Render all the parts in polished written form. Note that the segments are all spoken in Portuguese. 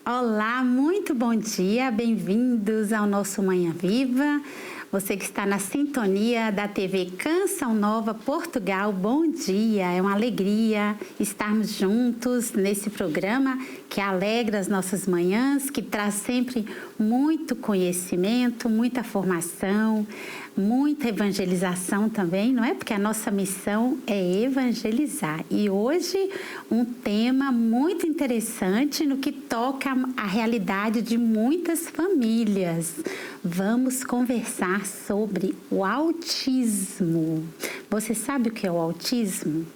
Olá, muito bom dia, bem-vindos ao nosso Manhã Viva. Você que está na sintonia da TV Canção Nova Portugal, bom dia. É uma alegria estarmos juntos nesse programa que alegra as nossas manhãs, que traz sempre muito conhecimento, muita formação, muita evangelização também, não é? Porque a nossa missão é evangelizar. E hoje um tema muito interessante no que toca à realidade de muitas famílias. Vamos conversar sobre o autismo. Você sabe o que é o autismo?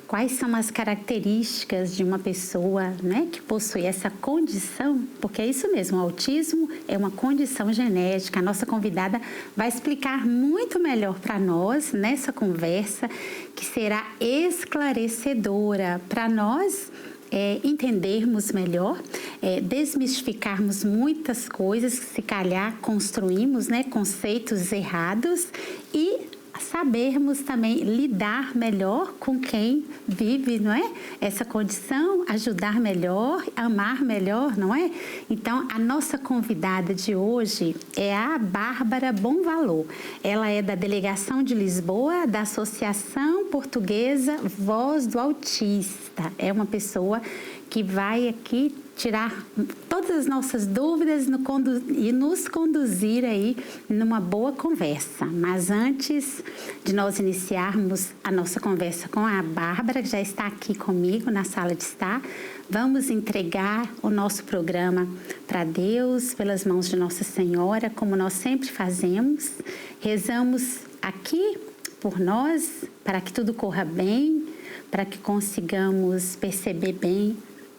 Quais são as características de uma pessoa, né, que possui essa condição? Porque é isso mesmo, o autismo é uma condição genética. A nossa convidada vai explicar muito melhor para nós nessa conversa, que será esclarecedora para nós entendermos melhor, desmistificarmos muitas coisas que se calhar construímos, né, conceitos errados e sabermos também lidar melhor com quem vive, não é? Essa condição, ajudar melhor, amar melhor, não é? Então, a nossa convidada de hoje é a Bárbara Bom Valor. Ela é da Delegação de Lisboa, da Associação Portuguesa Voz do Autista. É uma pessoa que vai aqui tirar todas as nossas dúvidas e nos conduzir aí numa boa conversa. Mas antes de nós iniciarmos a nossa conversa com a Bárbara, que já está aqui comigo na sala de estar, vamos entregar o nosso programa para Deus, pelas mãos de Nossa Senhora, como nós sempre fazemos. Rezamos aqui por nós, para que tudo corra bem, para que consigamos perceber bem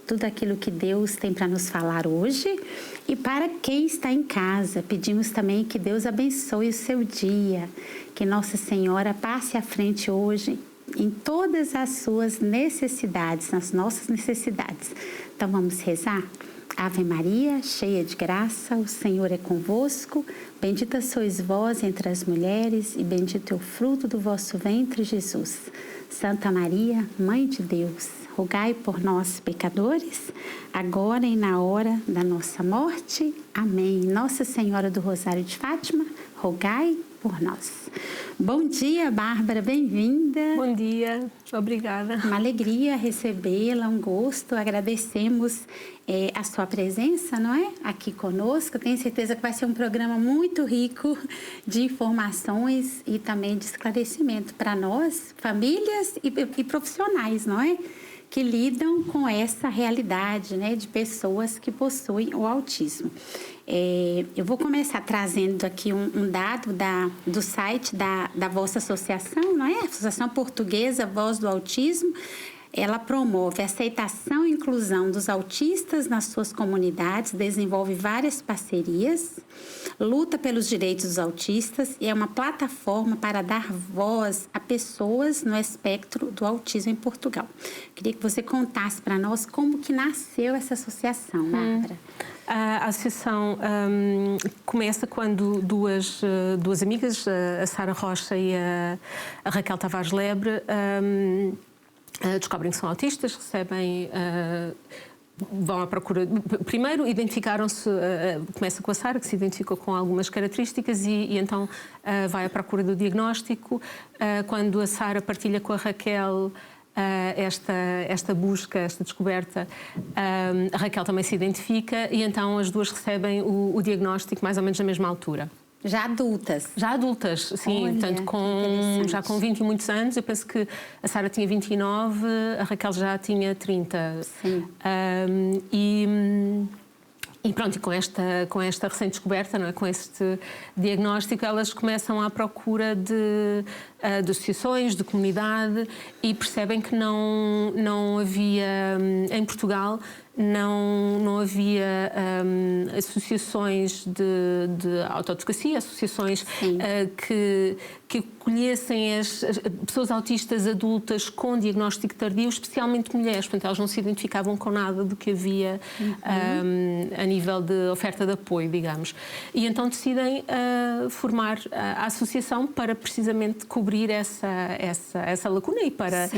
tudo aquilo que Deus tem para nos falar hoje. E para quem está em casa, pedimos também que Deus abençoe o seu dia, que Nossa Senhora passe à frente hoje em todas as suas necessidades, nas nossas necessidades. Então vamos rezar? Ave Maria, cheia de graça, o Senhor é convosco. Bendita sois vós entre as mulheres e bendito é o fruto do vosso ventre, Jesus. Santa Maria, Mãe de Deus, rogai por nós, pecadores, agora e na hora da nossa morte. Amém. Nossa Senhora do Rosário de Fátima, rogai por nós. Bom dia, Bárbara, bem-vinda. Bom dia, obrigada. Uma alegria recebê-la, um gosto. Agradecemos a sua presença, não é? Aqui conosco. Tenho certeza que vai ser um programa muito rico de informações e também de esclarecimento para nós, famílias e profissionais, não é? Que lidam com essa realidade, né, de pessoas que possuem o autismo. Eu vou começar trazendo aqui um dado do site da vossa associação, não é? A Associação Portuguesa Voz do Autismo. Ela promove a aceitação e inclusão dos autistas nas suas comunidades, desenvolve várias parcerias, luta pelos direitos dos autistas e é uma plataforma para dar voz a pessoas no espectro do autismo em Portugal. Queria que você contasse para nós como que nasceu essa associação, Bárbara. A associação começa quando duas amigas, a Sara Rocha e a Raquel Tavares Lebre, descobrem que são autistas, recebem, vão à procura. Primeiro identificaram-se, começa com a Sara, que se identificou com algumas características e então vai à procura do diagnóstico. Quando a Sara partilha com a Raquel esta busca, esta descoberta, a Raquel também se identifica e então as duas recebem o diagnóstico mais ou menos na mesma altura. Já adultas? Já adultas, sim. Olha, portanto, já com 20 e muitos anos. Eu penso que a Sara tinha 29, a Raquel já tinha 30. Sim. E pronto, e com esta recente descoberta, não é? Com este diagnóstico, elas começam à procura de associações, de comunidade e percebem que não havia, em Portugal, não havia associações de autoadvocacia, associações que acolhessem as pessoas autistas adultas com diagnóstico tardio, especialmente mulheres. Portanto, elas não se identificavam com nada do que havia a nível de oferta de apoio, digamos. E então decidem formar a associação para precisamente cobrir essa lacuna e para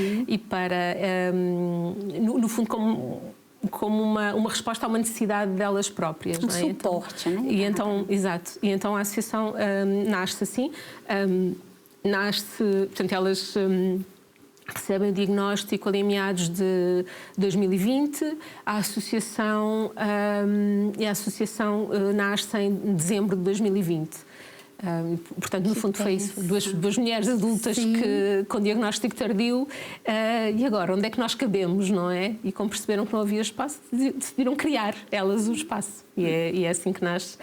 no fundo, como uma resposta a uma necessidade delas próprias. Um suporte, né? E então, exato. E então a associação nasce assim. Portanto, elas recebem o diagnóstico ali em meados de 2020. A associação nasce em dezembro de 2020. Portanto, no fundo foi isso, duas mulheres adultas com diagnóstico tardio, e agora, onde é que nós cabemos, não é? E como perceberam que não havia espaço, decidiram criar elas o espaço. E é assim que nasce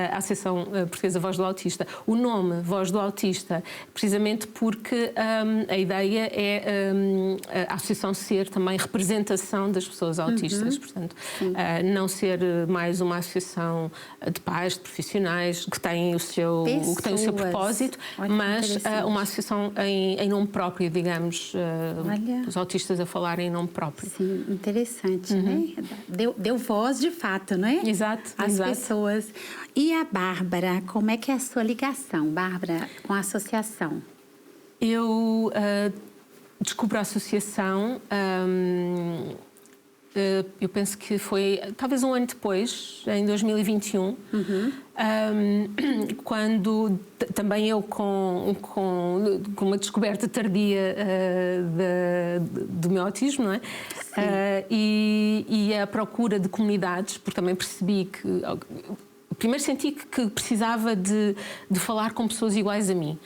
a Associação Portuguesa Voz do Autista. O nome Voz do Autista, precisamente porque a ideia é a associação ser também representação das pessoas autistas, portanto, não ser mais uma associação de pais, de profissionais que têm o seu propósito, mas uma associação em nome próprio, digamos, os autistas a falarem em nome próprio. Sim, interessante, né? Deu voz de fato, não é? Exato. As pessoas. E a Bárbara, como é que é a sua ligação, Bárbara, com a associação? Eu descubro a associação, eu penso que foi talvez um ano depois, em 2021, quando também eu com uma descoberta tardia do meu autismo, não é? E a procura de comunidades, porque também percebi que primeiro senti que precisava de falar com pessoas iguais a mim,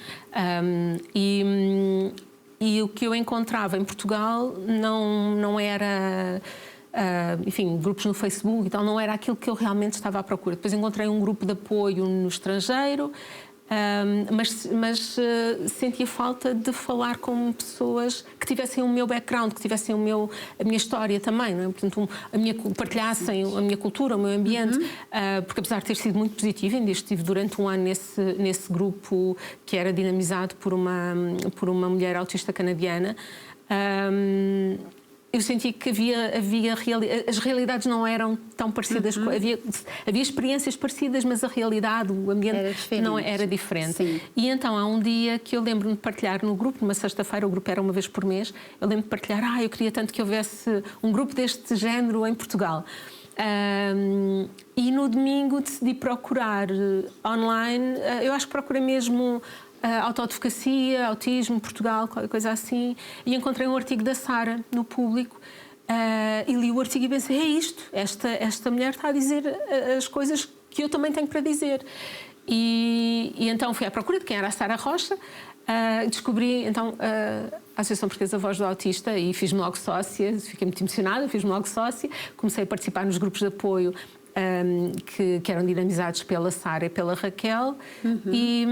e o que eu encontrava em Portugal não era enfim, grupos no Facebook e tal, não era aquilo que eu realmente estava à procura. Depois encontrei um grupo de apoio no estrangeiro, mas sentia falta de falar com pessoas que tivessem o meu background, que tivessem a minha história também, não é? Portanto, partilhassem a minha cultura, o meu ambiente, porque apesar de ter sido muito positivo, ainda estive durante um ano nesse grupo que era dinamizado por uma mulher autista canadiana. Eu senti que as realidades não eram tão parecidas, havia experiências parecidas, mas a realidade, o ambiente não era diferente. Sim. E então há um dia que eu lembro-me de partilhar no grupo, numa sexta-feira, o grupo era uma vez por mês, eu lembro-me de partilhar, eu queria tanto que houvesse um grupo deste género em Portugal. E no domingo decidi procurar online, eu acho que procurei mesmo autoadvocacia, autismo, Portugal, qualquer coisa assim, e encontrei um artigo da Sara no Público, e li o artigo e pensei, é isto, esta mulher está a dizer as coisas que eu também tenho para dizer. E então fui à procura de quem era a Sara Rocha, descobri então a Associação Portuguesa Voz do Autista e fiz-me logo sócia, fiquei muito emocionada, fiz-me logo sócia, comecei a participar nos grupos de apoio que eram dinamizados pela Sara e pela Raquel, e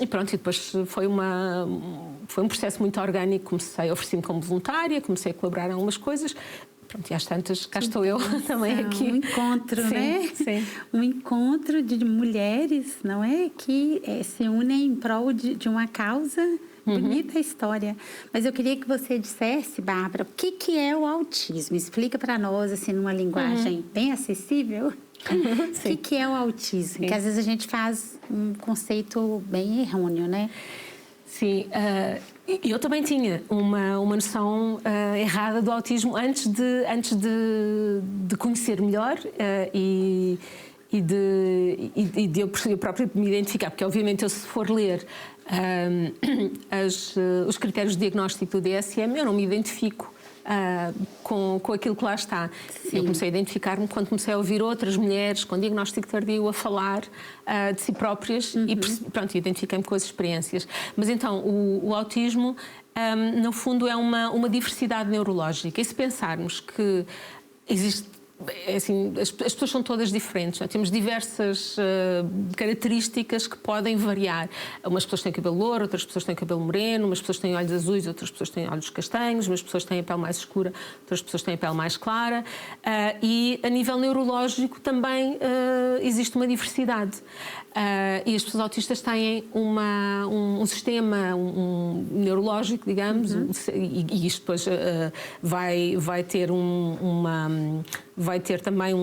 pronto, e depois foi um processo muito orgânico. Ofereci-me como voluntária, comecei a colaborar em algumas coisas, pronto, e às tantas cá estou eu também aqui. Um encontro, sim, né? Sim. Um encontro de mulheres, não é? Que se unem em prol de uma causa. Bonita a história. Mas eu queria que você dissesse, Bárbara, o que é o autismo? Explica para nós, assim, numa linguagem bem acessível. O que é o autismo? Que às vezes a gente faz um conceito bem errôneo, né? Sim, eu também tinha uma noção errada do autismo antes de conhecer melhor e de eu própria me identificar, porque obviamente eu, se for ler os critérios de diagnóstico do DSM, eu não me identifico com aquilo que lá está. Sim. Eu comecei a identificar-me quando comecei a ouvir outras mulheres com diagnóstico tardio a falar de si próprias e pronto, identifiquei-me com as experiências. Mas então, o autismo, no fundo, é uma diversidade neurológica. E se pensarmos que existe... Assim, as pessoas são todas diferentes, não é? Temos diversas características que podem variar. Umas pessoas têm cabelo louro, outras pessoas têm cabelo moreno, umas pessoas têm olhos azuis, outras pessoas têm olhos castanhos, umas pessoas têm a pele mais escura, outras pessoas têm a pele mais clara, e a nível neurológico também existe uma diversidade. E as pessoas autistas têm um sistema neurológico, digamos, e isto depois vai ter também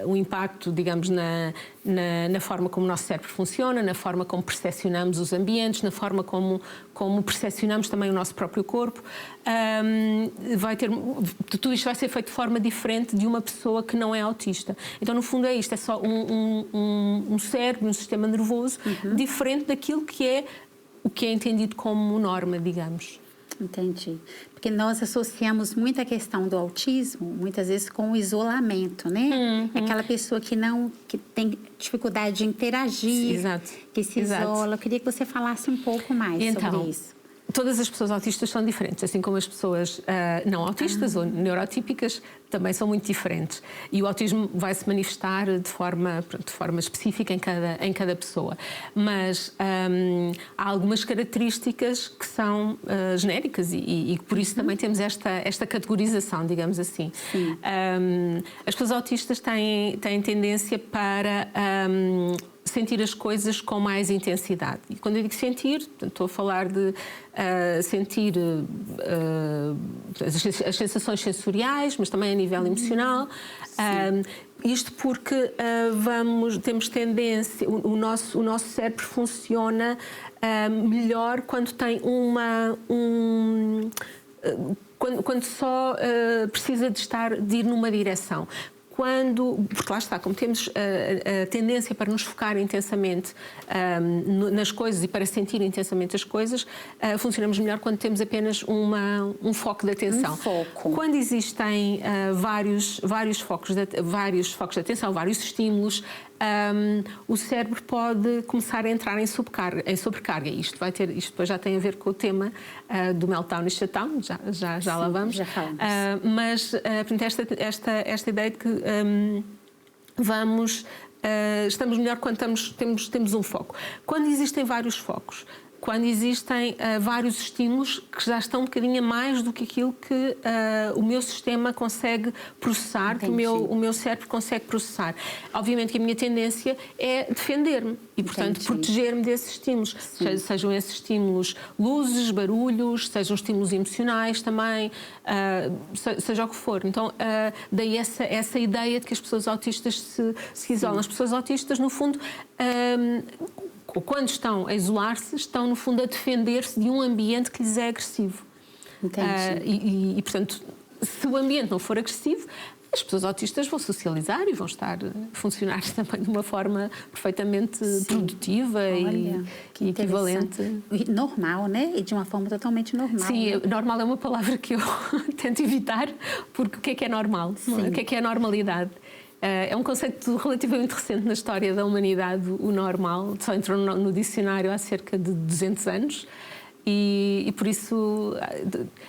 um impacto, digamos, na forma como o nosso cérebro funciona, na forma como percepcionamos os ambientes, na forma como percepcionamos também o nosso próprio corpo. Tudo isto vai ser feito de forma diferente de uma pessoa que não é autista. Então, no fundo, é isto: é só um cérebro, um sistema nervoso diferente daquilo que é o que é entendido como norma, digamos. Entendi. Porque nós associamos muito a questão do autismo, muitas vezes, com o isolamento, né? Aquela pessoa que tem dificuldade de interagir, que se isola. Eu queria que você falasse um pouco mais sobre isso. Todas as pessoas autistas são diferentes, assim como as pessoas não autistas ou neurotípicas também são muito diferentes. E o autismo vai se manifestar de forma específica em cada pessoa. Mas há algumas características que são genéricas e por isso também temos esta categorização, digamos assim. As pessoas autistas têm tendência para sentir as coisas com mais intensidade. E quando eu digo sentir, estou a falar de sentir as sensações sensoriais, mas também a nível emocional. Isto porque temos tendência, o nosso cérebro funciona melhor quando tem quando só precisa de ir numa direção. Porque lá está, como temos a tendência para nos focar intensamente nas coisas e para sentir intensamente as coisas, funcionamos melhor quando temos apenas um foco de atenção. Quando existem vários focos de atenção, vários estímulos, o cérebro pode começar a entrar em sobrecarga. Isto depois já tem a ver com o tema do meltdown e shutdown, já lá vamos. Já falamos. Mas portanto, esta ideia de que estamos melhor quando temos um foco. Quando existem vários focos, quando existem vários estímulos que já estão um bocadinho a mais do que aquilo que o meu sistema consegue processar, que o meu cérebro consegue processar. Obviamente que a minha tendência é defender-me e, portanto, proteger-me desses estímulos. Sejam esses estímulos luzes, barulhos, sejam estímulos emocionais também, seja o que for. Então, daí essa ideia de que as pessoas autistas se isolam. As pessoas autistas, no fundo, quando estão a isolar-se, estão, no fundo, a defender-se de um ambiente que lhes é agressivo. Entendi. E, portanto, se o ambiente não for agressivo, as pessoas autistas vão socializar e vão funcionar também de uma forma perfeitamente produtiva e equivalente. Normal, né? E de uma forma totalmente normal. Sim, né? Normal é uma palavra que eu tento evitar, porque o que é normal? O que é a normalidade? É um conceito relativamente recente na história da humanidade, o normal. Só entrou no dicionário há cerca de 200 anos. E por isso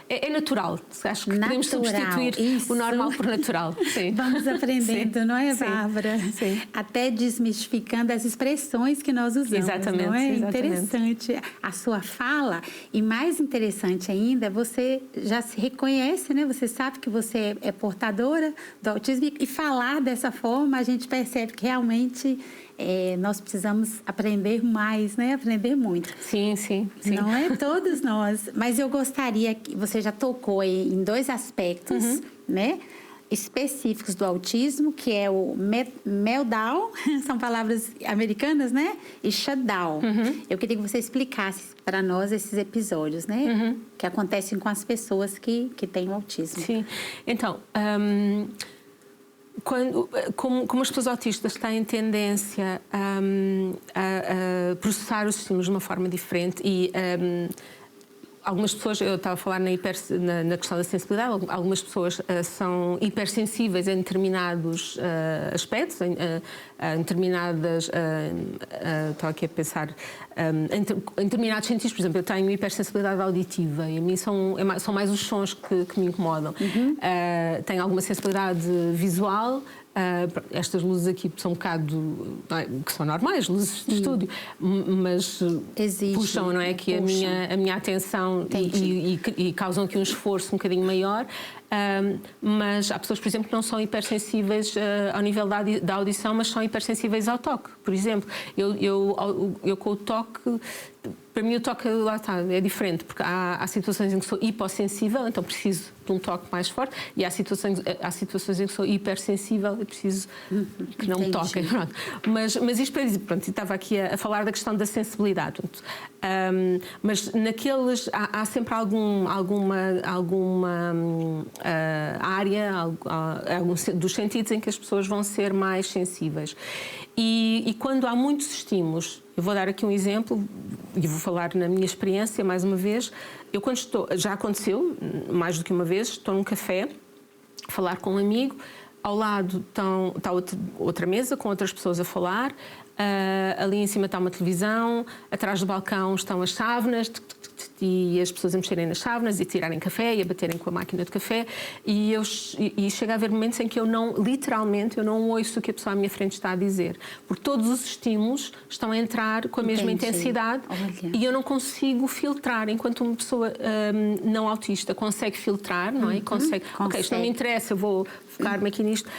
é natural. Acho que podemos substituir o normal por natural. Sim. Vamos aprendendo, não é, Bárbara? Sim. Até desmistificando as expressões que nós usamos. Exatamente. Não é? Exatamente. Interessante a sua fala. E mais interessante ainda, você já se reconhece, né? Você sabe que você é portadora do autismo. E falar dessa forma, a gente percebe que realmente nós precisamos aprender mais, né? Aprender muito. Sim. Não é todos nós. Mas eu gostaria que você já tocou aí em dois aspectos, né? Específicos do autismo, que é o meltdown, são palavras americanas, né? E shutdown. Eu queria que você explicasse para nós esses episódios, né? Que acontecem com as pessoas que têm o autismo. Sim. Então, como as pessoas autistas têm tendência a processar os estímulos de uma forma diferente e algumas pessoas, eu estava a falar na questão da sensibilidade, algumas pessoas são hipersensíveis em determinados aspectos, em determinadas... Estou aqui a pensar... em determinados sentidos, por exemplo, eu tenho hipersensibilidade auditiva e a mim são mais os sons que me incomodam. Tenho alguma sensibilidade visual. Estas luzes aqui são um bocado, que são normais, luzes de estúdio, mas puxam, não é, aqui a minha atenção e causam aqui um esforço um bocadinho maior. Mas há pessoas, por exemplo, que não são hipersensíveis ao nível da audição, mas são hipersensíveis ao toque. Por exemplo, eu com o toque para mim o toque, lá está, é diferente, porque há situações em que sou hipossensível, então preciso de um toque mais forte, e há situações em que sou hipersensível e preciso que não me toquem. Pronto. Mas isto para dizer, pronto, estava aqui a falar da questão da sensibilidade. Pronto. Mas naqueles, há sempre alguma área dos sentidos em que as pessoas vão ser mais sensíveis. E quando há muitos estímulos, eu vou dar aqui um exemplo e vou falar na minha experiência mais uma vez. Eu quando já aconteceu mais do que uma vez, estou num café a falar com um amigo, ao lado está outra mesa com outras pessoas a falar, ali em cima está uma televisão, atrás do balcão estão as chávenas e as pessoas a mexerem nas chávenas e tirarem café e a baterem com a máquina de café, e chega a haver momentos em que eu literalmente não ouço o que a pessoa à minha frente está a dizer, porque todos os estímulos estão a entrar com a mesma intensidade. Olha. E eu não consigo filtrar, enquanto uma pessoa não autista consegue filtrar, não é? Consegue. Ok, isto não me interessa, eu vou focar-me aqui nisto.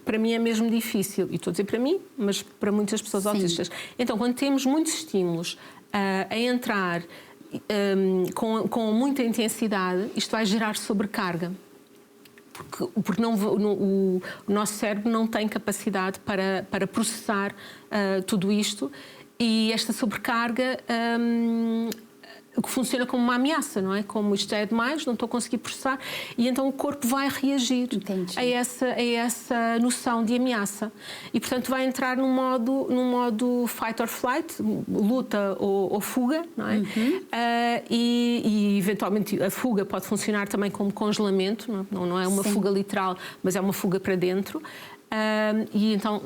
Para mim é mesmo difícil, e estou a dizer para mim, mas para muitas pessoas autistas. Então, quando temos muitos estímulos a entrar com muita intensidade, isto vai gerar sobrecarga, porque o nosso cérebro não tem capacidade para processar tudo isto, e esta sobrecarga que funciona como uma ameaça, não é? Como isto já é demais, não estou a conseguir processar, e então o corpo vai reagir a essa noção de ameaça. E, portanto, vai entrar num modo fight or flight, luta ou fuga, não é? E, eventualmente, a fuga pode funcionar também como congelamento, não é uma fuga literal, mas é uma fuga para dentro. E então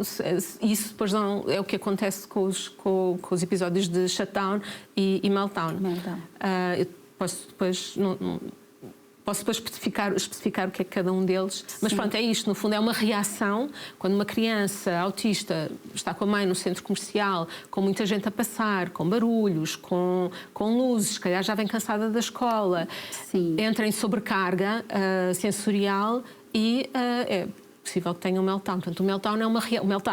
isso depois é o que acontece com os episódios de shutdown e meltdown. Eu posso depois especificar o que é cada um deles. Mas pronto, é isto, no fundo é uma reação quando uma criança autista está com a mãe no centro comercial, com muita gente a passar, com barulhos, com luzes, se calhar já vem cansada da escola, entra em sobrecarga sensorial e é possível que tenha um meltdown. Portanto, o meltdown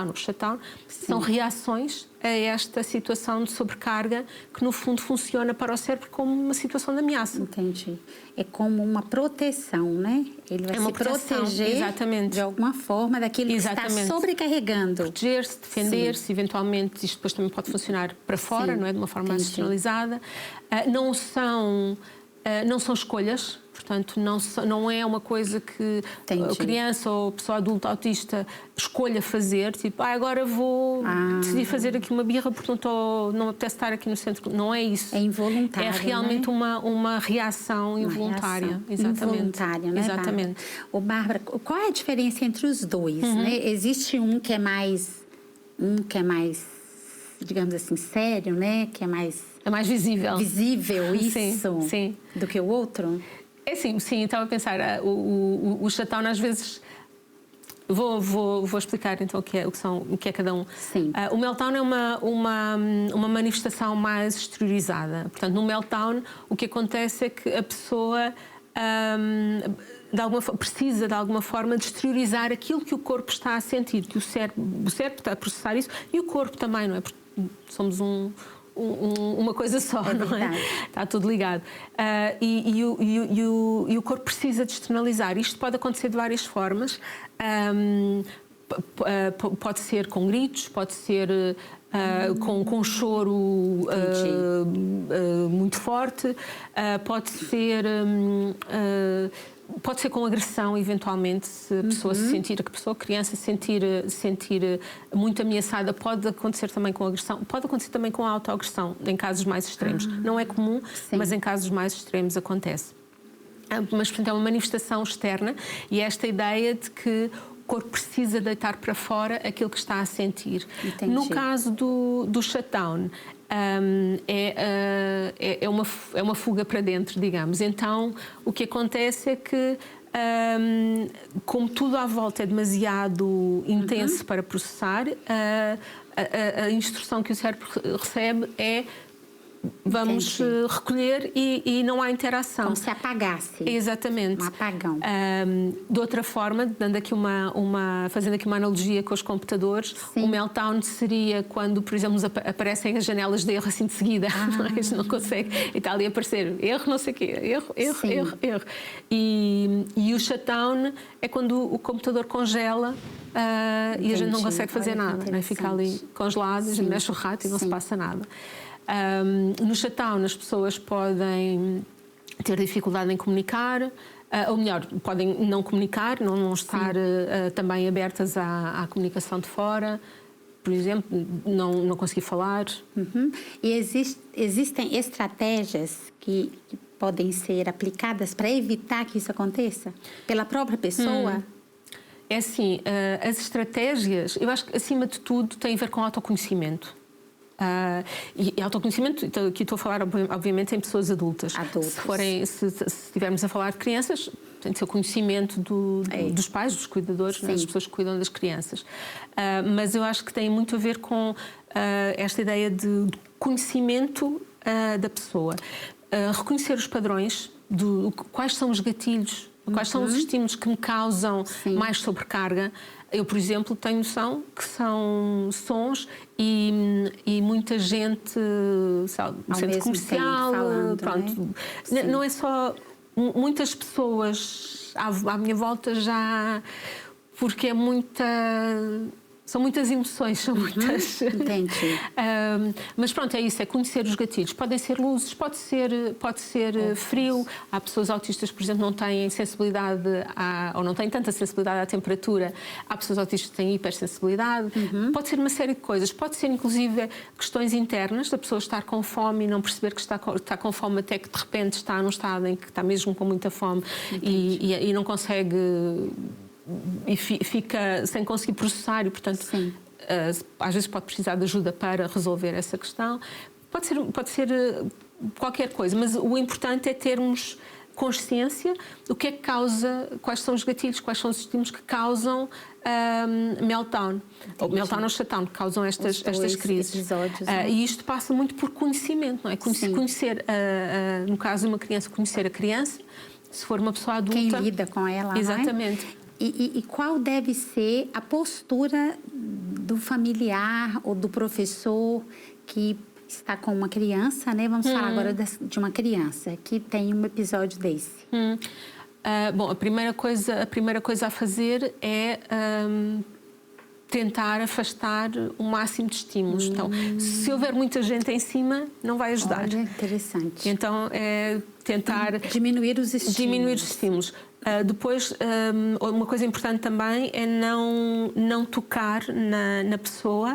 o shutdown são reações a esta situação de sobrecarga que, no fundo, funciona para o cérebro como uma situação de ameaça. Entendi. É como uma proteção, né? Ele vai se proteger de alguma forma daquilo que está sobrecarregando. Proteger-se, defender-se, eventualmente isto depois também pode funcionar para fora, não é? De uma forma mais externalizada. Não são escolhas. Portanto, não é uma coisa que a criança ou a pessoa adulta autista escolha fazer, tipo, agora vou decidir fazer aqui uma birra porque não apetece estar aqui no centro. Não é isso. É involuntário. É realmente uma reação involuntária. Exatamente. Involuntária, né, exatamente. Bárbara, qual é a diferença entre os dois? Né? Existe um que é mais, digamos assim, sério, né? Que é mais visível. Visível, isso, sim. Do que o outro? É sim, estava a pensar, o shutdown às vezes, vou explicar então o que é cada um. O meltdown é uma manifestação mais exteriorizada. Portanto, no meltdown o que acontece é que a pessoa precisa de alguma forma de exteriorizar aquilo que o corpo está a sentir, que o cérebro está a processar isso, e o corpo também, não é? Porque somos uma coisa só, não é? Está tudo ligado. E o corpo precisa de externalizar. Isto pode acontecer de várias formas. Pode ser com gritos, pode ser com choro muito forte, pode ser com agressão, eventualmente, se a pessoa se sentir, a criança se sentir muito ameaçada. Pode acontecer também com agressão, pode acontecer também com a autoagressão, em casos mais extremos. Não é comum, mas em casos mais extremos acontece. Mas, portanto, é uma manifestação externa, e é esta ideia de que o corpo precisa deitar para fora aquilo que está a sentir. Entendi. No caso do shutdown, é uma fuga para dentro, digamos. Então, o que acontece é que, como tudo à volta é demasiado intenso para processar, a instrução que o cérebro recebe é vamos recolher e não há interação. Como se apagasse. Exatamente. Um apagão. De outra forma, dando aqui fazendo aqui uma analogia com os computadores, o meltdown seria quando, por exemplo, aparecem as janelas de erro assim de seguida, não é? A gente não consegue, e está ali a aparecer erro, não sei o quê, erro. E o shutdown é quando o computador congela e a gente não consegue fazer nada, não é? Fica ali congelado, a gente mexe o rato e não se passa nada. No shutdown as pessoas podem ter dificuldade em comunicar, ou melhor, podem não comunicar, não estar também abertas à comunicação de fora, por exemplo, não conseguir falar. E existem estratégias que podem ser aplicadas para evitar que isso aconteça? Pela própria pessoa? É assim, as estratégias, eu acho que acima de tudo tem a ver com autoconhecimento. E autoconhecimento, então, aqui estou a falar obviamente em pessoas adultas. Se estivermos a falar de crianças, tem de ser o conhecimento dos pais, dos cuidadores, né, das pessoas que cuidam das crianças. Mas eu acho que tem muito a ver com esta ideia de conhecimento da pessoa. Reconhecer os padrões, quais são os gatilhos, quais são os estímulos que me causam mais sobrecarga. Eu, por exemplo, tenho noção que são sons e muita gente, sabe, no centro comercial, falando, pronto. Não é só muitas pessoas à minha volta já, porque são muitas emoções, são muitas. Entendi. Mas pronto, é isso, é conhecer os gatilhos. Podem ser luzes, pode ser frio. Há pessoas autistas, por exemplo, não têm sensibilidade ou não têm tanta sensibilidade à temperatura. Há pessoas autistas que têm hipersensibilidade. Pode ser uma série de coisas. Pode ser, inclusive, questões internas, da pessoa estar com fome e não perceber que está com fome, até que de repente está num estado em que está mesmo com muita fome e não consegue. E fica sem conseguir processar e, portanto, às vezes pode precisar de ajuda para resolver essa questão. Pode ser qualquer coisa, mas o importante é termos consciência do que é que causa, quais são os gatilhos, quais são os estímulos que causam meltdown. Ou meltdown ou shutdown, que causam estas crises. E isto passa muito por conhecimento, não é? Conhecer, no caso de uma criança, conhecer a criança, se for uma pessoa adulta. Quem lida com ela, exatamente. Não é? E qual deve ser a postura do familiar ou do professor que está com uma criança, né? Vamos falar agora de uma criança que tem um episódio desse. Bom, a primeira coisa a fazer é tentar afastar o máximo de estímulos. Então, se houver muita gente em cima, não vai ajudar. Olha, interessante. Então, é tentar diminuir os estímulos. Depois, uma coisa importante também é não tocar na pessoa,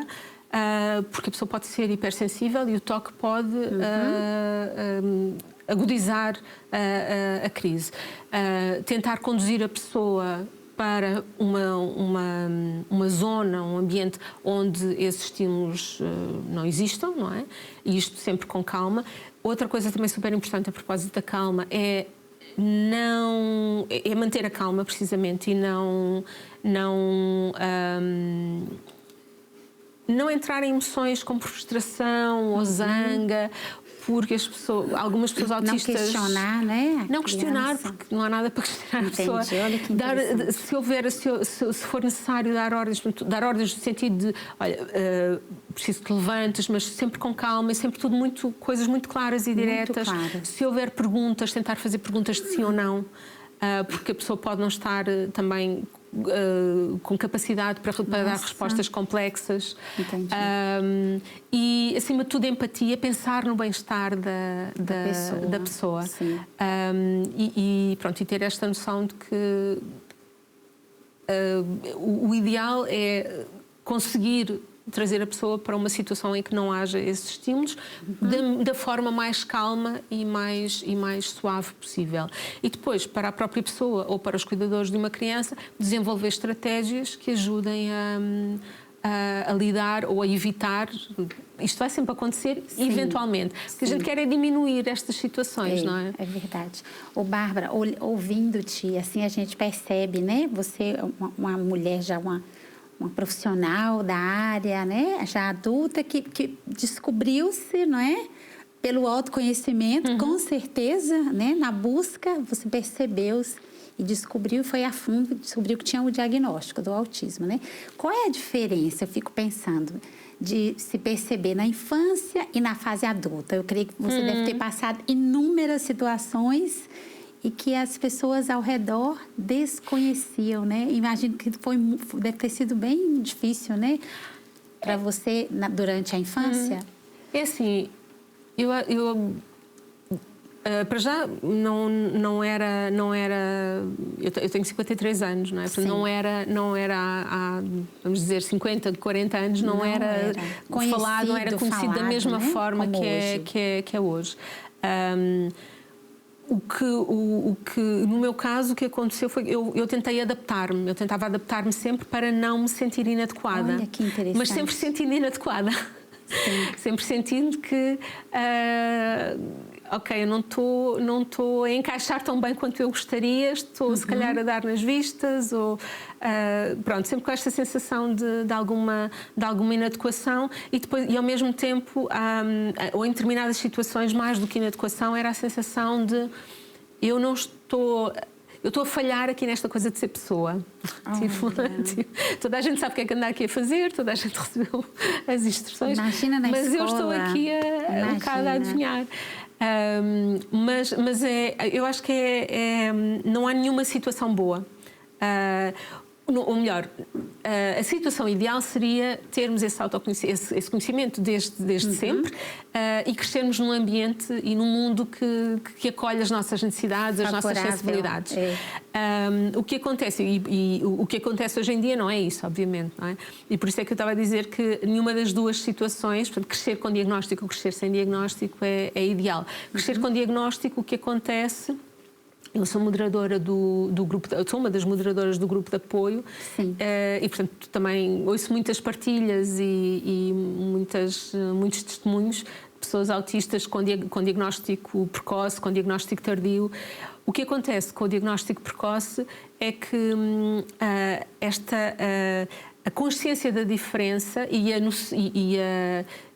porque a pessoa pode ser hipersensível e o toque pode agudizar a crise. Tentar conduzir a pessoa para uma zona, um ambiente onde esses estímulos não existam, não é? E isto sempre com calma. Outra coisa também super importante a propósito da calma é manter a calma, precisamente, e não entrar em emoções como frustração ou zanga, porque algumas pessoas autistas... Não questionar, né? Não questionar, porque não há nada para questionar a pessoa. Olha que interessante. Se for necessário dar ordens no sentido de, olha, preciso que te levantes, mas sempre com calma e sempre coisas muito claras e diretas. Se houver perguntas, tentar fazer perguntas de sim ou não, porque a pessoa pode não estar também com capacidade para dar respostas complexas. E, acima de tudo, empatia, pensar no bem-estar da pessoa. E ter esta noção de que o ideal é conseguir trazer a pessoa para uma situação em que não haja esses estímulos da forma mais calma e mais suave possível. E depois, para a própria pessoa ou para os cuidadores de uma criança, desenvolver estratégias que ajudem a lidar ou a evitar. Isto vai sempre acontecer, eventualmente. O que a gente quer é diminuir estas situações, não é? É verdade. Bárbara, ouvindo-te, assim a gente percebe, né? Você é uma mulher já uma profissional da área, né? Já adulta, que descobriu-se, não é? pelo autoconhecimento, com certeza, né? Na busca, você percebeu e descobriu, foi a fundo, descobriu que tinha o diagnóstico do autismo, né? Qual é a diferença, eu fico pensando, de se perceber na infância e na fase adulta? Eu creio que você deve ter passado inúmeras situações e que as pessoas ao redor desconheciam, né? Imagino que deve ter sido bem difícil, né? Para você, durante a infância. É assim, para já não era eu tenho 53 anos, não é? Portanto, não era há, vamos dizer, 50, 40 anos, não era falado, não era conhecido da mesma, né? Forma que é hoje. O que no meu caso o que aconteceu foi eu tentei adaptar-me, eu tentava adaptar-me sempre para não me sentir inadequada. Olha, que interessante. Mas sempre sentindo inadequada. Sim. Sempre sentindo que ok, eu não estou a encaixar tão bem quanto eu gostaria, estou se calhar a dar nas vistas, ou pronto, sempre com esta sensação de alguma inadequação e ao mesmo tempo, ou em determinadas situações, mais do que inadequação, era a sensação de eu estou a falhar aqui nesta coisa de ser pessoa. Toda a gente sabe o que é que anda aqui a fazer, toda a gente recebeu as instruções. Imagina na mas escola. Eu estou aqui um bocado a adivinhar. Mas eu acho que não há nenhuma situação boa. Ou melhor, a situação ideal seria termos esse conhecimento desde sempre e crescermos num ambiente e num mundo que acolhe as nossas necessidades, as nossas sensibilidades. O que acontece, e o que acontece hoje em dia não é isso, obviamente, não é? E por isso é que eu estava a dizer que nenhuma das duas situações, portanto, crescer com diagnóstico ou crescer sem diagnóstico é ideal. Crescer com diagnóstico, o que acontece... Eu sou moderadora do grupo, sou uma das moderadoras do grupo de apoio. Sim. E, portanto, também ouço muitas partilhas e muitos testemunhos de pessoas autistas com diagnóstico precoce, com diagnóstico tardio. O que acontece com o diagnóstico precoce é que a consciência da diferença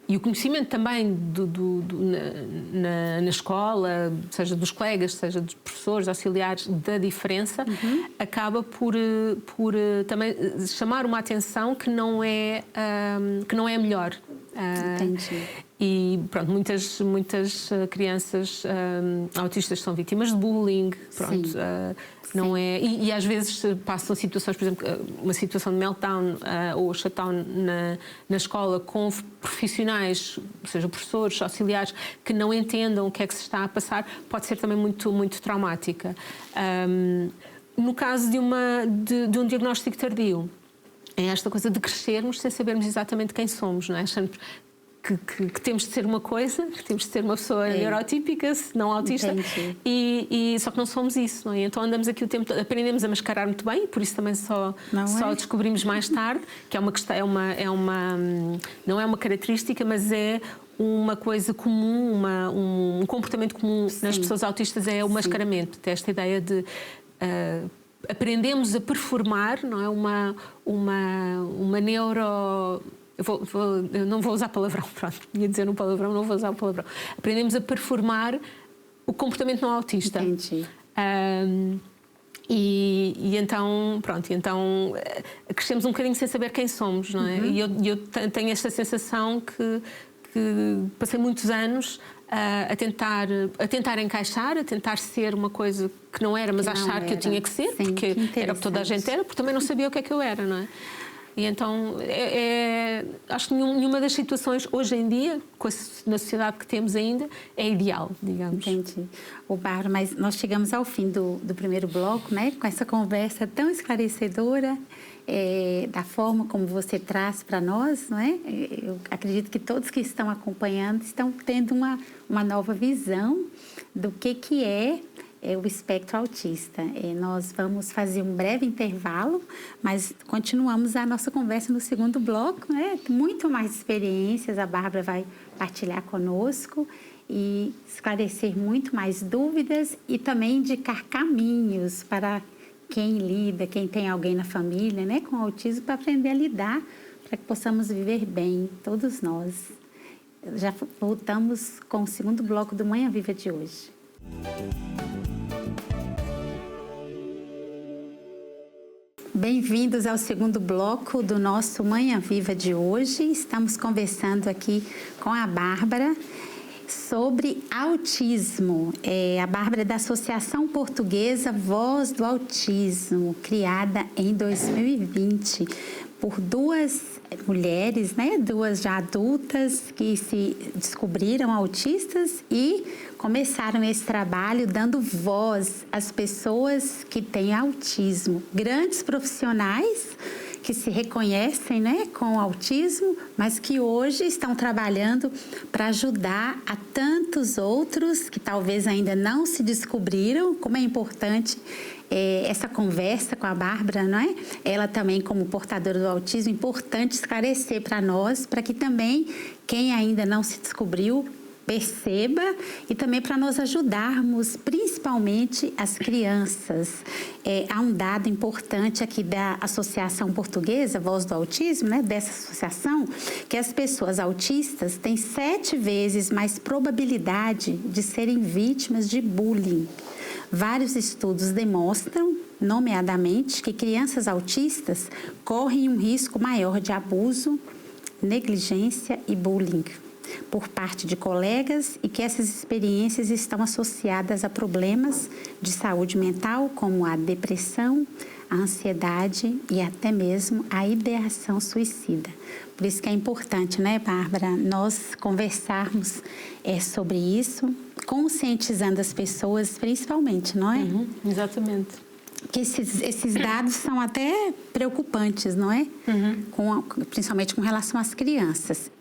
e o conhecimento também na escola, seja dos colegas, seja dos professores, auxiliares, da diferença, acaba por também chamar uma atenção que não é a melhor. Entendi. E pronto, muitas crianças autistas são vítimas de bullying, pronto, não é, e às vezes passam situações, por exemplo, uma situação de meltdown ou shutdown na escola com profissionais, ou seja, professores, auxiliares, que não entendam o que é que se está a passar, pode ser também muito, muito traumática. No caso de um diagnóstico tardio, é esta coisa de crescermos sem sabermos exatamente quem somos, não é? Achando que temos de ser uma coisa, que temos de ser uma pessoa neurotípica, se não autista, e só que não somos isso, não é? Então andamos aqui o tempo todo, aprendemos a mascarar muito bem, por isso também só descobrimos mais tarde, que é uma questão, não é uma característica, mas é uma coisa comum, um comportamento comum nas pessoas autistas, é o mascaramento, esta ideia de aprendemos a performar, não é? Uma neuro... Eu não vou usar palavrão, pronto, ia dizer um palavrão, não vou usar o palavrão. Aprendemos a performar o comportamento não autista. Entendi. E então, pronto, então crescemos um bocadinho sem saber quem somos, não é? E eu tenho esta sensação que passei muitos anos a tentar encaixar, a tentar ser uma coisa que não era, mas achar que eu tinha que ser, porque era o que toda a gente era, porque também não sabia o que é que eu era, não é? E então, acho que nenhuma das situações, hoje em dia, na sociedade que temos ainda, é ideal, digamos. Entendi. Bárbara, mas nós chegamos ao fim do primeiro bloco, né? Com essa conversa tão esclarecedora, da forma como você traz para nós, não é? Eu acredito que todos que estão acompanhando estão tendo uma nova visão do que é o espectro autista. Nós vamos fazer um breve intervalo, mas continuamos a nossa conversa no segundo bloco, né? Muito mais experiências, a Bárbara vai partilhar conosco e esclarecer muito mais dúvidas e também indicar caminhos para quem lida, quem tem alguém na família, né, com autismo, para aprender a lidar, para que possamos viver bem, todos nós. Já voltamos com o segundo bloco do Manhã Viva de hoje. Bem-vindos ao segundo bloco do nosso Manhã Viva de hoje. Estamos conversando aqui com a Bárbara sobre autismo. A Bárbara é da Associação Portuguesa Voz do Autismo, criada em 2020 por duas mulheres, né? Duas já adultas que se descobriram autistas e começaram esse trabalho dando voz às pessoas que têm autismo. Grandes profissionais que se reconhecem, né, com o autismo, mas que hoje estão trabalhando para ajudar a tantos outros que talvez ainda não se descobriram. Como é importante essa conversa com a Bárbara, não é? Ela também, como portadora do autismo, importante esclarecer para nós, para que também quem ainda não se descobriu perceba, e também para nós ajudarmos, principalmente as crianças. Há um dado importante aqui da Associação Portuguesa Voz do Autismo, né, dessa associação, que as pessoas autistas têm 7 vezes mais probabilidade de serem vítimas de bullying. Vários estudos demonstram, nomeadamente, que crianças autistas correm um risco maior de abuso, negligência e bullying por parte de colegas, e que essas experiências estão associadas a problemas de saúde mental, como a depressão, a ansiedade e até mesmo a ideação suicida. Por isso que é importante, né, Bárbara, nós conversarmos sobre isso, conscientizando as pessoas, principalmente, não é? Exatamente. Que esses dados são até preocupantes, não é? Principalmente com relação às crianças.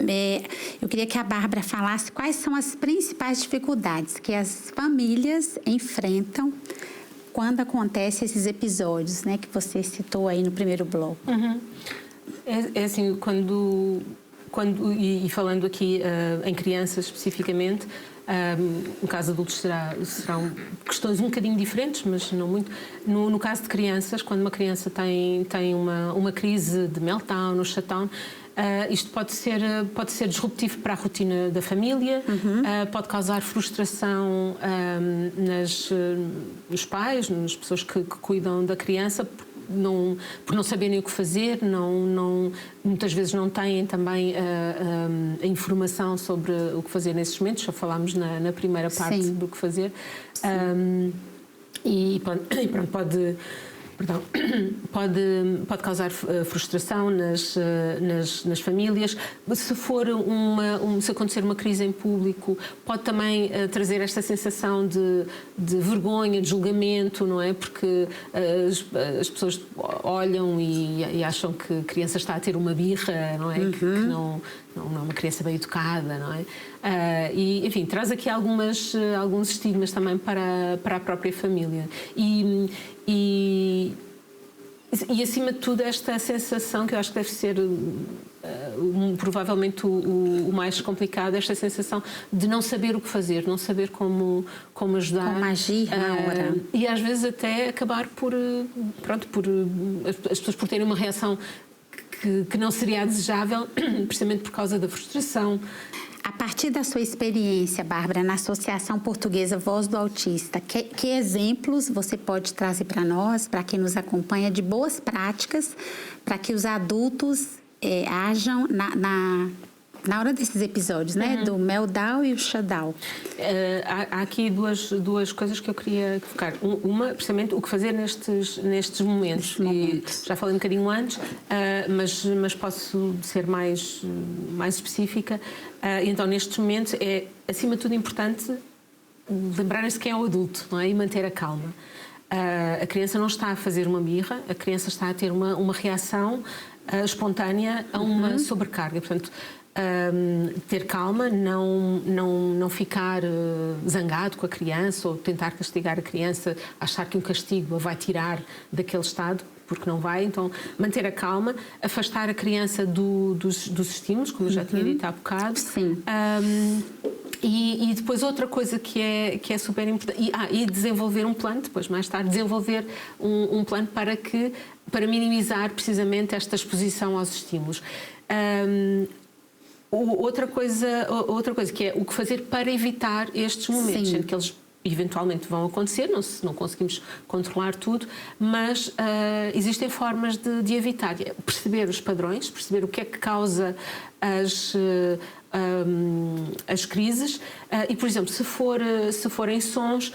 Eu queria que a Bárbara falasse quais são as principais dificuldades que as famílias enfrentam quando acontecem esses episódios, né, que você citou aí no primeiro bloco. É assim, e falando aqui em crianças especificamente, no caso de adultos serão questões um bocadinho diferentes, mas não muito. No caso de crianças, quando uma criança tem uma crise de meltdown ou shutdown, isto pode ser disruptivo para a rotina da família, pode causar frustração nos pais, nas pessoas que cuidam da criança, por não saberem o que fazer, muitas vezes não têm também a informação sobre o que fazer nesses momentos. Já falámos na primeira parte do que fazer. E pronto, pode causar frustração nas famílias. Se acontecer uma crise em público, pode também trazer esta sensação de vergonha, de julgamento, não é? Porque as pessoas olham e acham que a criança está a ter uma birra, não é? Que não é uma criança bem educada, não é? E, enfim, traz aqui alguns estigmas também para a própria família. E acima de tudo, esta sensação que eu acho que deve ser provavelmente o mais complicado, esta sensação de não saber o que fazer, não saber como ajudar. Como agir na hora. E às vezes até acabar por as pessoas por terem uma reação que não seria desejável, precisamente por causa da frustração. A partir da sua experiência, Bárbara, na Associação Portuguesa Voz do Autista, que exemplos você pode trazer para nós, para quem nos acompanha, de boas práticas para que os adultos ajam na hora desses episódios, né? Do meltdown e o shutdown? Há aqui duas coisas que eu queria focar. Uma, precisamente, o que fazer nestes momentos. E já falei um bocadinho antes, mas posso ser mais específica. Então, nestes momentos, é, acima de tudo, importante lembrarem-se quem é o adulto, não é? E manter a calma. A criança não está a fazer uma birra, a criança está a ter uma reação espontânea a uma sobrecarga. Portanto, ter calma, não ficar zangado com a criança ou tentar castigar a criança, achar que um castigo a vai tirar daquele estado, porque não vai. Então, manter a calma, afastar a criança dos estímulos, como eu já tinha dito há bocado. Sim. E depois outra coisa que é super importante, e desenvolver um plano, depois mais tarde, desenvolver um plano para minimizar precisamente esta exposição aos estímulos. outra coisa que é o que fazer para evitar estes momentos, Sim. em que eles eventualmente vão acontecer, não conseguimos controlar tudo, mas existem formas de evitar. Perceber os padrões, perceber o que é que causa as crises e, por exemplo, se forem sons,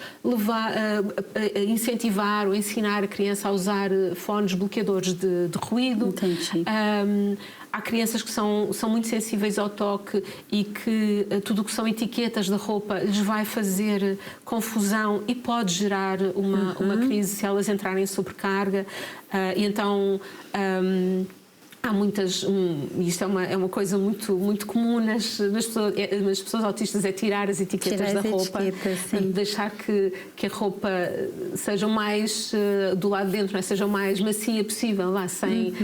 incentivar ou ensinar a criança a usar fones bloqueadores de ruído. Entendi. Há crianças que são muito sensíveis ao toque e que tudo o que são etiquetas da roupa lhes vai fazer confusão e pode gerar uma crise se elas entrarem em sobrecarga. E então há muitas, isto é uma coisa muito comum nas pessoas autistas, é tirar as etiquetas da roupa, deixar que a roupa seja o mais do lado de dentro, não é? Seja o mais macia possível, lá, sem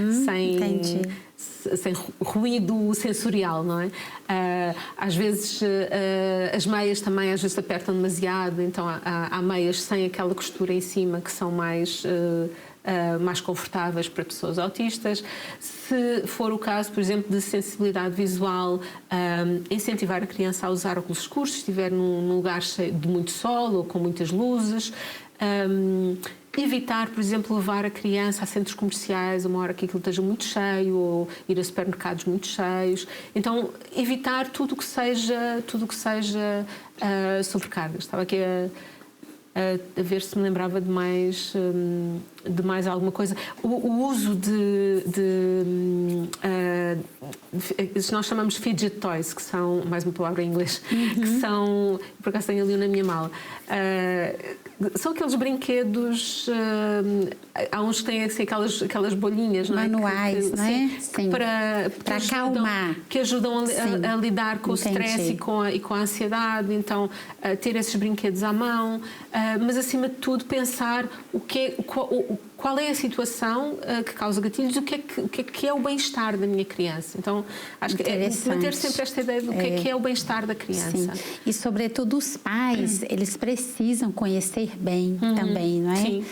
ruído sensorial, não é? Às vezes as meias também às vezes apertam demasiado, então há meias sem aquela costura em cima que são mais confortáveis para pessoas autistas. Se for o caso, por exemplo, de sensibilidade visual, incentivar a criança a usar óculos escuros se estiver num lugar cheio de muito sol ou com muitas luzes. Evitar, por exemplo, levar a criança a centros comerciais uma hora que aquilo esteja muito cheio ou ir a supermercados muito cheios. Então, evitar tudo o que seja sobrecarga. Estava aqui a ver se me lembrava de mais alguma coisa. O uso nós chamamos fidget toys, que são, mais uma palavra em inglês, que são, por acaso tenho ali na minha mala, são aqueles brinquedos, há uns que têm assim, aquelas bolhinhas, manuais, não é? Sim, para acalmar, que ajudam a lidar com o stress e com a ansiedade. Então, ter esses brinquedos à mão, mas acima de tudo pensar qual é a situação que causa gatilhos, o que é o bem-estar da minha criança. Então, acho que é manter sempre esta ideia do que é o bem-estar da criança. Sim. E, sobretudo, os pais, eles precisam conhecer bem também, não é? Sim.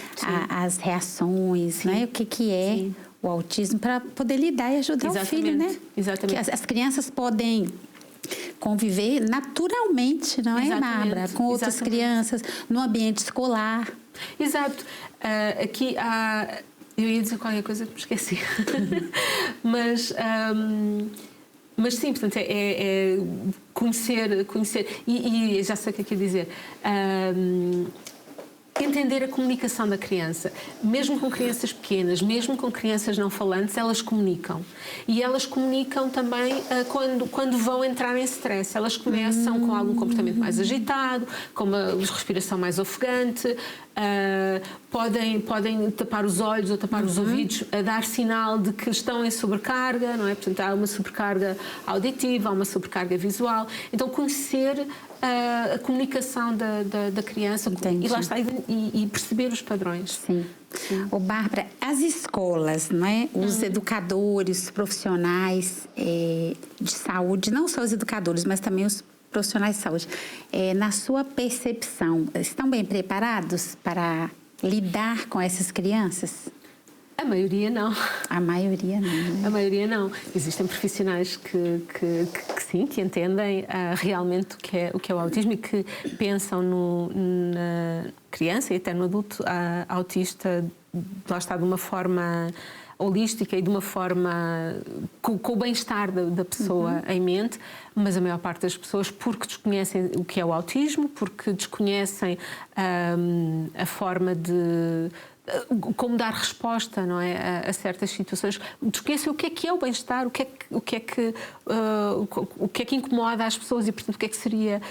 As reações, não é? O que é o autismo, para poder lidar e ajudar o filho, né? Exatamente. Que as crianças podem conviver naturalmente, não é, Bárbara? Com outras crianças, no ambiente escolar. Exato. Aqui há... Eu ia dizer qualquer coisa que me esqueci. Mas sim, portanto, é conhecer e já sei o que é que ia dizer. Entender a comunicação da criança. Mesmo com crianças pequenas, mesmo com crianças não falantes, elas comunicam. E elas comunicam também quando vão entrar em stress. Elas começam com algum comportamento mais agitado, com uma respiração mais ofegante, podem tapar os olhos ou tapar os ouvidos, a dar sinal de que estão em sobrecarga, não é? Portanto, há uma sobrecarga auditiva, há uma sobrecarga visual. Então, conhecer a comunicação da criança. Entendi. E lá está, e perceber os padrões. Sim. Ô, Bárbara, as escolas, não é? Os educadores, os profissionais de saúde, não só os educadores, mas também os profissionais de saúde, na sua percepção, estão bem preparados para lidar com essas crianças? A maioria não. A maioria não, né? A maioria não. Existem profissionais que sim, que entendem realmente o que é o autismo e que pensam na criança e até no adulto autista, lá está, de uma forma holística e de uma forma com o bem-estar da pessoa em mente, mas a maior parte das pessoas, porque desconhecem o que é o autismo, porque desconhecem a forma de como dar resposta, não é, a certas situações, desconhecem o que é o bem-estar, o que é que incomoda as pessoas e, portanto, o que é que seria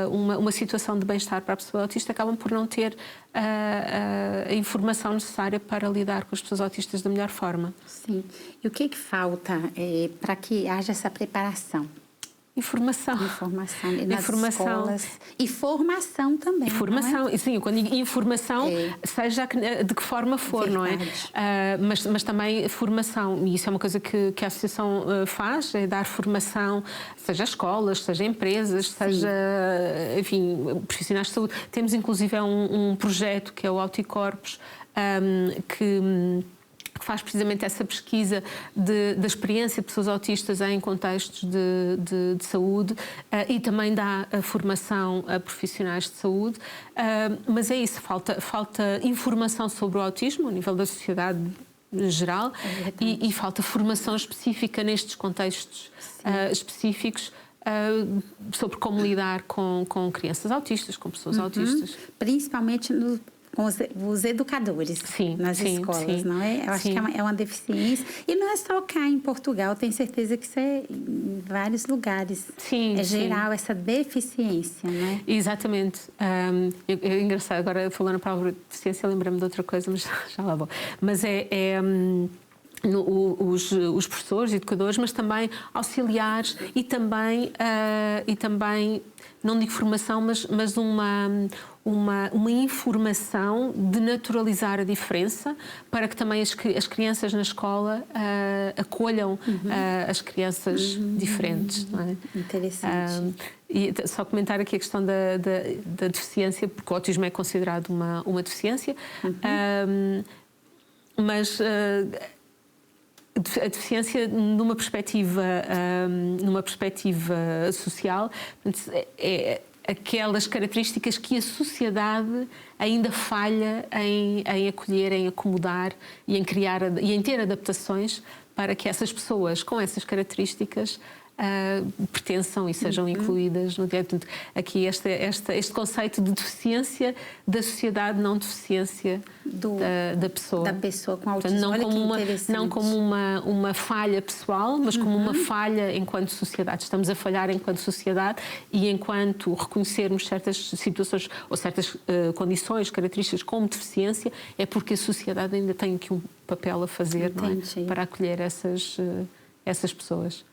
uma situação de bem-estar para a pessoa autista, acabam por não ter a informação necessária para lidar com as pessoas autistas da melhor forma. Sim. E o que para que haja essa preparação? Informação. E nas escolas. E formação também. E formação, não é? Sim, quando digo informação, seja de que forma for, verdade. Não é? Mas também formação, e isso é uma coisa que a Associação faz, é dar formação, seja escolas, seja empresas, seja, enfim, profissionais de saúde. Temos inclusive um projeto que é o Auticorpos, que que faz precisamente essa pesquisa da experiência de pessoas autistas em contextos de saúde e também dá a formação a profissionais de saúde. Mas é isso, falta informação sobre o autismo ao nível da sociedade geral e falta formação específica nestes contextos específicos sobre como lidar com crianças autistas, com pessoas autistas. Principalmente com os educadores nas escolas, não é? Eu acho que é uma deficiência. E não é só cá em Portugal, tenho certeza que isso é em vários lugares. É geral essa deficiência, não é? Exatamente. É engraçado, agora falando a palavra deficiência, lembrei-me de outra coisa, mas já lá vou. Mas os professores, educadores, mas também auxiliares e também não digo formação, mas uma informação de naturalizar a diferença para que também as crianças na escola acolham as crianças diferentes. Não é? Interessante. E só comentar aqui a questão da deficiência, porque o autismo é considerado uma deficiência, mas a deficiência numa perspectiva social é aquelas características que a sociedade ainda falha em acolher, em acomodar e em criar e em ter adaptações para que essas pessoas com essas características pertençam e sejam incluídas no dia. Portanto, aqui este conceito de deficiência da sociedade, não deficiência da pessoa. Da pessoa com autismo. Portanto, não como uma falha pessoal, mas como uma falha enquanto sociedade. Estamos a falhar enquanto sociedade e enquanto reconhecermos certas situações ou certas condições, características como deficiência, é porque a sociedade ainda tem aqui um papel a fazer, não é? Para acolher essas pessoas.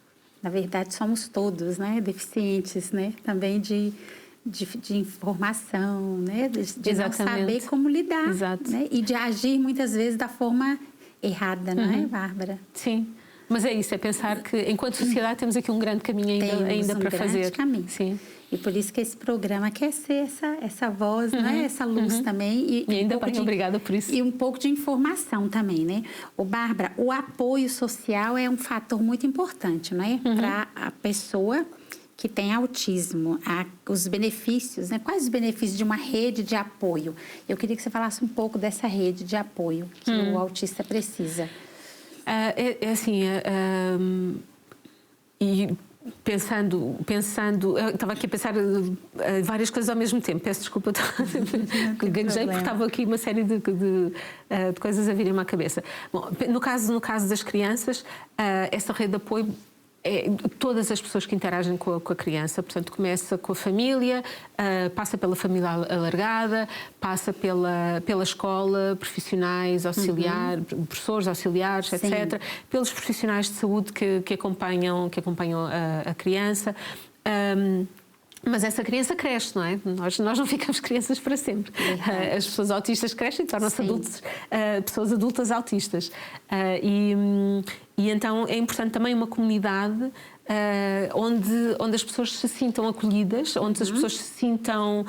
Na verdade, somos todos, né, deficientes, né, também de informação, né, de não saber como lidar, né, e de agir muitas vezes da forma errada, não é, Bárbara? Sim, mas é isso, é pensar que enquanto sociedade temos aqui um grande caminho ainda para fazer. Caminho. Sim. E por isso que esse programa quer ser essa voz, né? Essa luz também. E ainda bem, obrigada por isso. E um pouco de informação também, né? Bárbara, o apoio social é um fator muito importante, né? Para a pessoa que tem autismo, os benefícios, né? Quais os benefícios de uma rede de apoio? Eu queria que você falasse um pouco dessa rede de apoio que o autista precisa. Pensando, eu estava aqui a pensar várias coisas ao mesmo tempo. Peço desculpa, gaguejei porque estava aqui uma série de coisas a virem-me à cabeça. Bom, no caso das crianças, essa rede de apoio é todas as pessoas que interagem com a criança. Portanto, começa com a família, passa pela família alargada, passa pela escola, profissionais, professores, auxiliares, etc. Pelos profissionais de saúde que acompanham a criança. Mas essa criança cresce, não é? Nós não ficamos crianças para sempre. As pessoas autistas crescem e tornam-se adultos, pessoas adultas autistas. E então é importante também uma comunidade onde as pessoas se sintam acolhidas, onde as pessoas se sintam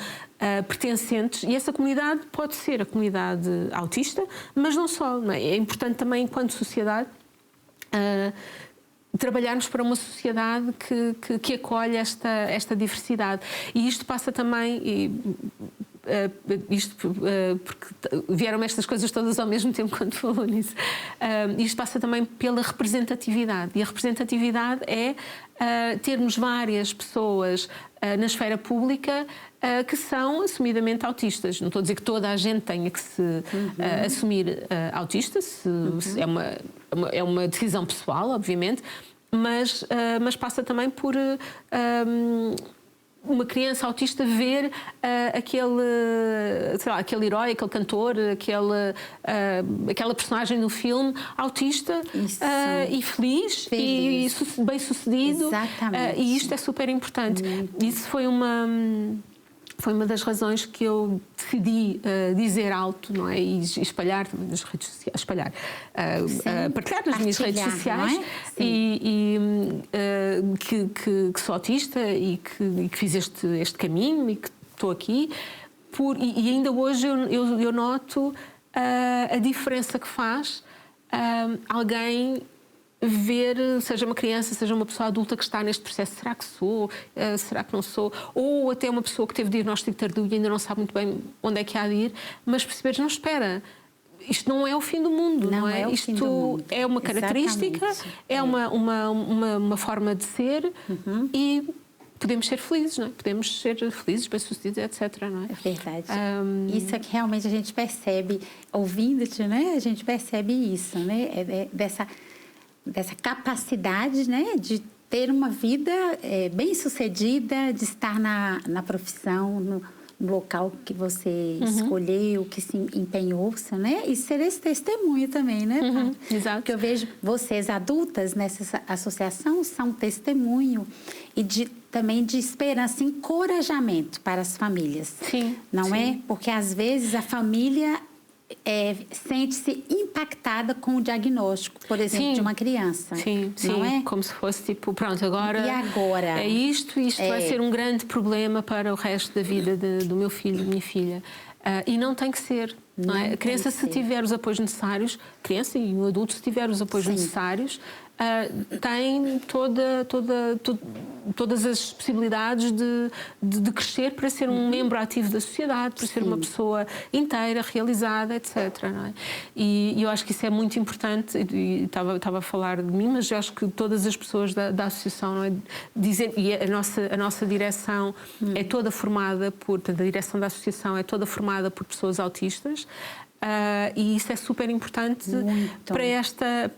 pertencentes. E essa comunidade pode ser a comunidade autista, mas não só. Não é? É importante também, enquanto sociedade, trabalharmos para uma sociedade que acolhe esta diversidade. E isto passa também... porque vieram estas coisas todas ao mesmo tempo quando falou nisso. Isto passa também pela representatividade. E a representatividade é termos várias pessoas na esfera pública que são assumidamente autistas. Não estou a dizer que toda a gente tenha que se assumir autista, é uma decisão pessoal, obviamente, mas passa também por uma criança autista ver aquele herói, aquele cantor, aquela personagem no filme autista e feliz. E bem-sucedido. E isto é super importante. Isso foi uma das razões que eu decidi dizer alto, não é? E espalhar também nas redes sociais, partilhar nas minhas redes sociais, que sou autista e que fiz este caminho e que estou aqui. E ainda hoje eu noto a diferença que faz alguém ver, seja uma criança, seja uma pessoa adulta que está neste processo, será que sou, será que não sou, ou até uma pessoa que teve diagnóstico tardio e ainda não sabe muito bem onde é que há de ir, mas perceber, não, espera, isto não é o fim do mundo, não é? Isto é uma característica, é uma forma de ser e podemos ser felizes, não é? Podemos ser felizes, bem-sucedidos, etc, não é? É verdade. Isso é que realmente a gente percebe, ouvindo-te, né? A gente percebe isso, né? Dessa capacidade, né, de ter uma vida bem-sucedida, de estar na profissão, no local que você escolheu, que se empenhou-se, né? E ser esse testemunho também, né? Exato. Porque eu vejo vocês adultas nessa associação são testemunho e também de esperança, encorajamento para as famílias. Sim. Não é? Porque às vezes a família sente-se impactada com o diagnóstico, por exemplo, de uma criança. Sim, não é? Como se fosse tipo, pronto, agora... E agora? É isto vai ser um grande problema para o resto da vida do meu filho, da minha filha. E não tem que ser. Não é? A criança, se tiver os apoios necessários, criança e o adulto, se tiver os apoios necessários, tem todas as possibilidades de crescer para ser um membro ativo da sociedade, para ser uma pessoa inteira, realizada, etc. Não é? E eu acho que isso é muito importante, e estava a falar de mim, mas eu acho que todas as pessoas da associação, não é? E a nossa direção é toda formada portanto, a direção da associação é toda formada por pessoas autistas. E isso é super importante para esta...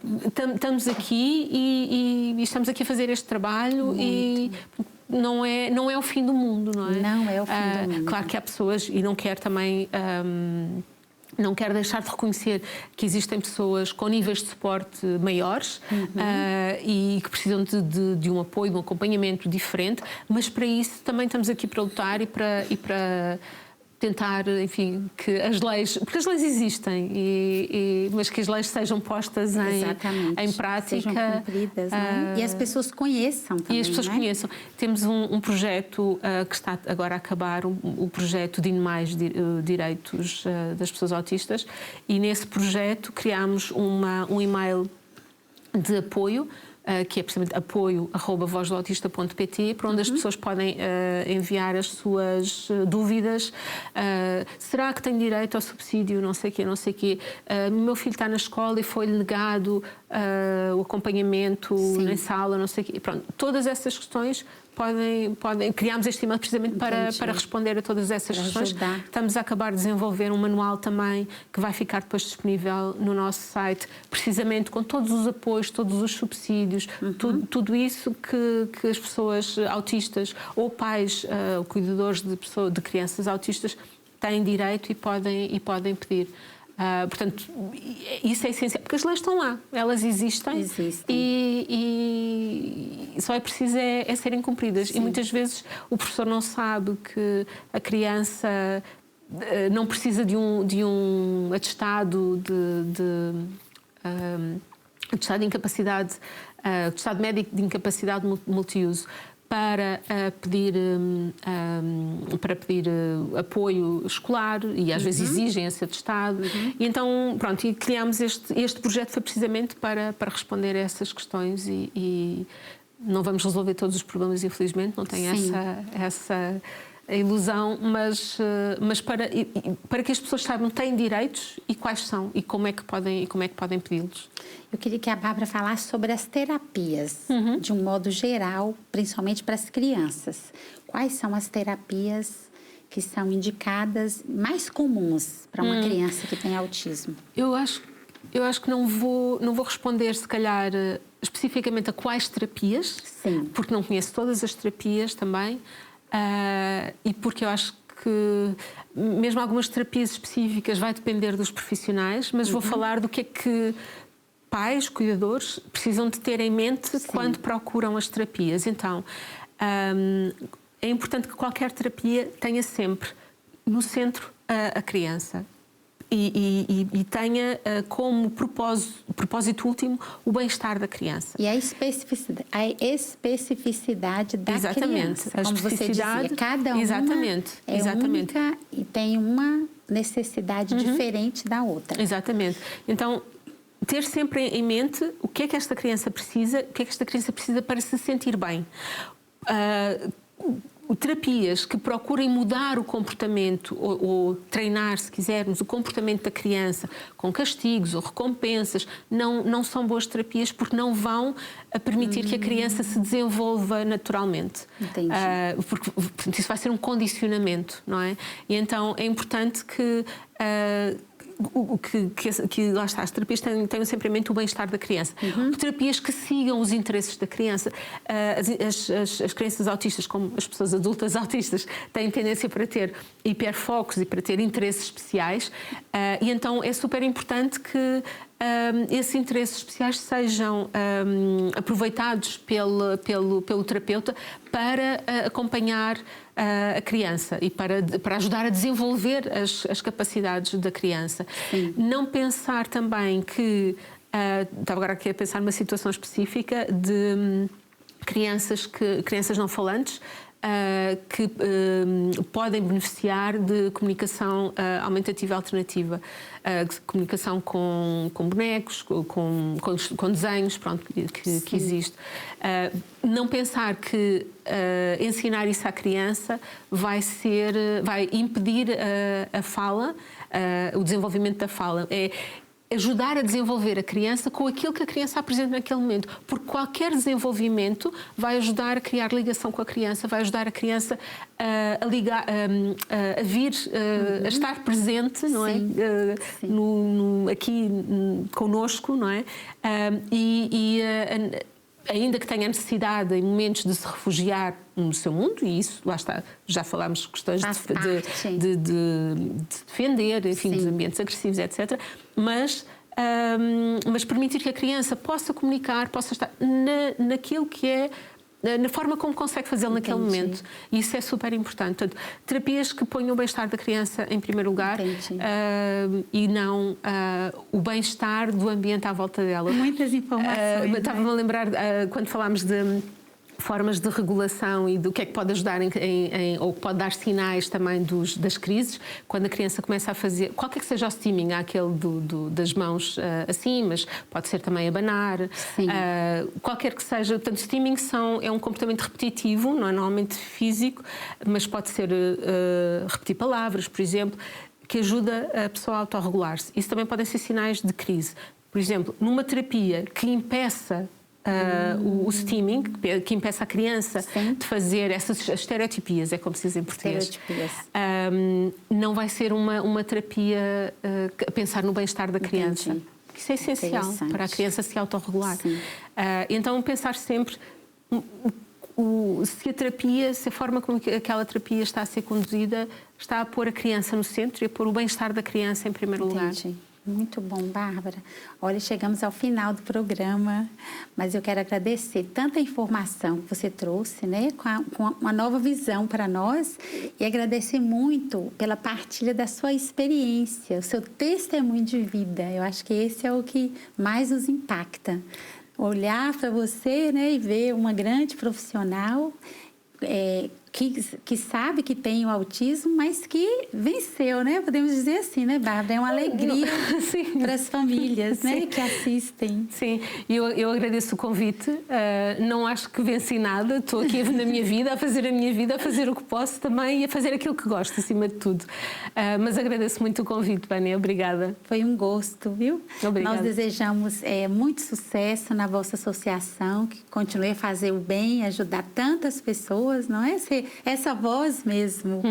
Estamos aqui e estamos aqui a fazer este trabalho e não é o fim do mundo, não é? Não é o fim do mundo. Claro que há pessoas, e não quero também... não quero deixar de reconhecer que existem pessoas com níveis de suporte maiores e que precisam de um apoio, de um acompanhamento diferente, mas para isso também estamos aqui para lutar e para tentar, enfim, que as leis... Porque as leis existem, mas que as leis sejam postas em prática. Sejam cumpridas, e as pessoas conheçam também, e as pessoas conheçam. Temos um projeto que está agora a acabar, o projeto de Mais Direitos das Pessoas Autistas, e nesse projeto criámos um e-mail de apoio, que é precisamente apoio@vozdoautista.pt, para onde as pessoas podem enviar as suas dúvidas. Será que tem direito ao subsídio, não sei o quê? Meu filho está na escola e foi-lhe negado o acompanhamento em sala, não sei o quê. Pronto, todas essas questões criámos este e-mail precisamente para responder a todas essas questões. Estamos a acabar de desenvolver um manual também que vai ficar depois disponível no nosso site, precisamente com todos os apoios, todos os subsídios, tudo isso que as pessoas autistas ou pais ou cuidadores de crianças autistas têm direito e podem pedir. Portanto, isso é essencial, porque as leis estão lá, elas existem. E só é preciso serem cumpridas. Sim. E muitas vezes o professor não sabe que a criança não precisa de um atestado atestado de incapacidade, atestado médico de incapacidade multiuso para pedir apoio escolar, e às vezes exigem esse atestado. E então, pronto, e criámos este projeto foi precisamente para responder a essas questões e não vamos resolver todos os problemas, infelizmente, não tem essa ilusão, mas para que as pessoas saibam têm direitos e quais são e como é que podem pedi-los. Eu queria que a Bárbara falasse sobre as terapias, de um modo geral, principalmente para as crianças. Quais são as terapias que são indicadas mais comuns para uma criança que tem autismo? Eu acho que não vou responder, se calhar, especificamente a quais terapias, porque não conheço todas as terapias também, e porque eu acho que mesmo algumas terapias específicas vai depender dos profissionais, mas vou falar do que é que pais, cuidadores, precisam de ter em mente quando procuram as terapias. Então, é importante que qualquer terapia tenha sempre no centro a criança e tenha como propósito último o bem-estar da criança. E a especificidade da criança. A como você dizia, cada uma é única e tem uma necessidade diferente da outra. Exatamente. Então, ter sempre em mente o que é que esta criança precisa, o que é que esta criança precisa para se sentir bem. Terapias que procurem mudar o comportamento ou treinar, se quisermos, o comportamento da criança com castigos ou recompensas, não são boas terapias porque não vão permitir que a criança se desenvolva naturalmente. Entendi. Porque isso vai ser um condicionamento, não é? E então é importante que lá está, as terapias tenham sempre em mente o bem-estar da criança. Terapias que sigam os interesses da criança. As crianças autistas, como as pessoas adultas autistas, têm tendência para ter hiperfocos e para ter interesses especiais, e então é super importante que esses interesses especiais sejam aproveitados pelo terapeuta para acompanhar a criança e para ajudar a desenvolver as capacidades da criança. Sim. Não pensar também que... estava agora aqui a pensar numa situação específica de crianças não falantes que podem beneficiar de comunicação aumentativa alternativa, comunicação com bonecos, com desenhos, pronto, que existe. Não pensar que ensinar isso à criança vai impedir a fala, o desenvolvimento da fala. É ajudar a desenvolver a criança com aquilo que a criança apresenta naquele momento, porque qualquer desenvolvimento vai ajudar a criar ligação com a criança, vai ajudar a criança a vir, a estar presente, não é? Aqui connosco, não é? Ainda que tenha necessidade em momentos de se refugiar no seu mundo, e isso, lá está, já falámos de questões de defender, enfim, dos ambientes agressivos, etc. Mas permitir que a criança possa comunicar, possa estar naquilo que é, na forma como consegue fazê-lo naquele momento. E isso é super importante. Portanto, terapias que ponham o bem-estar da criança em primeiro lugar e não o bem-estar do ambiente à volta dela. Muitas informações. Estava-me a lembrar, quando falámos de formas de regulação e do que é que pode ajudar ou pode dar sinais também das crises, quando a criança começa a fazer, qualquer que seja o steaming, há aquele das mãos assim, mas pode ser também abanar, qualquer que seja. Portanto, steaming é um comportamento repetitivo, não é normalmente físico, mas pode ser repetir palavras, por exemplo, que ajuda a pessoa a autorregular-se. Isso também podem ser sinais de crise. Por exemplo, numa terapia que impeça o steaming, que impeça a criança de fazer essas estereotipias, é como se diz em português. Não vai ser uma terapia a pensar no bem-estar da criança. Isso é essencial para a criança se autorregular. Então, pensar sempre se a terapia, se a forma como aquela terapia está a ser conduzida, está a pôr a criança no centro e a pôr o bem-estar da criança em primeiro lugar. Muito bom, Bárbara. Olha, chegamos ao final do programa, mas eu quero agradecer tanta informação que você trouxe, né, com uma nova visão para nós, e agradecer muito pela partilha da sua experiência, o seu testemunho de vida. Eu acho que esse é o que mais nos impacta. Olhar para você, né, e ver uma grande profissional que sabe que tem o autismo, mas que venceu, né? Podemos dizer assim, né, Bárbara? É uma alegria para as famílias, né, que assistem. Sim, eu agradeço o convite. Não acho que venci nada. Estou aqui na minha vida, a fazer a minha vida, a fazer o que posso também e a fazer aquilo que gosto, acima de tudo. Mas agradeço muito o convite, Vânia. Obrigada. Foi um gosto, viu? Obrigada. Nós desejamos muito sucesso na vossa associação, que continue a fazer o bem, ajudar tantas pessoas, não é? Essa voz mesmo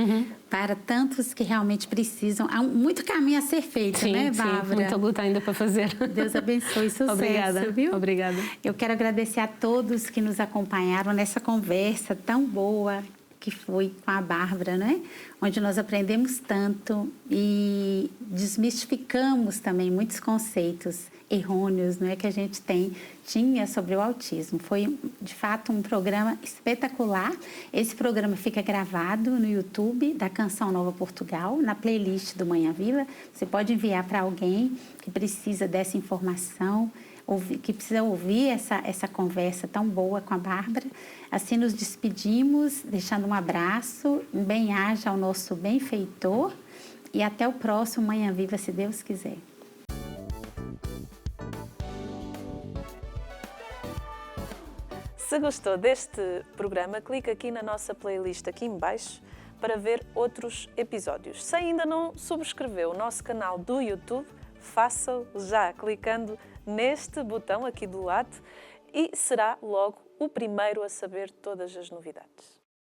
para tantos que realmente precisam. Há muito caminho a ser feito, né, Bárbara? Sim, muita luta ainda para fazer. Deus abençoe, sucesso, obrigada, viu? Obrigada. Eu quero agradecer a todos que nos acompanharam nessa conversa tão boa que foi com a Bárbara, né? Onde nós aprendemos tanto e desmistificamos também muitos conceitos errôneos, não é, que a gente tinha sobre o autismo. Foi, de fato, um programa espetacular. Esse programa fica gravado no YouTube da Canção Nova Portugal, na playlist do Manhã Viva. Você pode enviar para alguém que precisa dessa informação, que precisa ouvir essa conversa tão boa com a Bárbara. Assim nos despedimos, deixando um abraço, um bem-aja ao nosso benfeitor e até o próximo Manhã Viva, se Deus quiser. Se gostou deste programa, clique aqui na nossa playlist aqui em baixo para ver outros episódios. Se ainda não subscreveu o nosso canal do YouTube, faça-o já clicando neste botão aqui do lado e será logo o primeiro a saber todas as novidades.